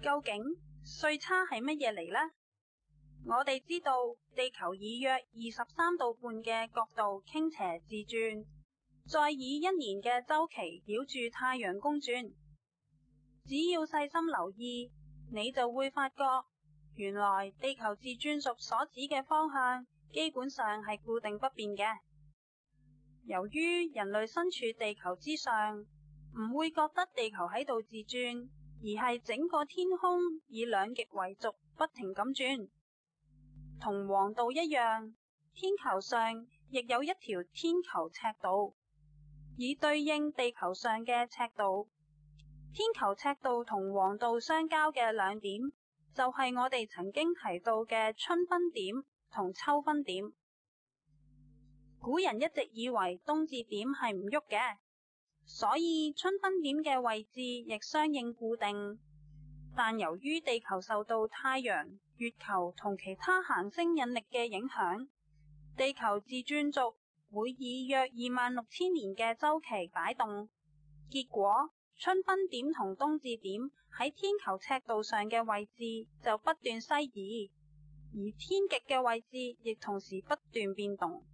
究竟歲差係乜嘢嚟呢？我哋知道地球以約23度半嘅角度傾斜自轉，再以1年嘅週期繞住太陽公轉。只要細心留意，你就會發覺，原來地球自轉軸所指嘅方向基本上係固定不變嘅。由於人類身處地球之上，唔會覺得地球喺度自轉，而係整個天空以2極為軸不停咁轉。同黃道一樣，天球上亦有一條天球赤道，以對應地球上嘅赤道。天球赤道同黃道相交嘅2點，就係我哋曾經提到嘅春分點同秋分點。古人一直以為冬至點係唔喐嘅，所以春分點嘅位置亦相應固定。但由於地球受到太陽、月球同其他行星引力嘅影響，地球自轉軸會以約26000年嘅週期擺動，結果春分點同冬至點喺天球赤道上嘅位置就不斷西移，而天極嘅位置亦同時不斷變動。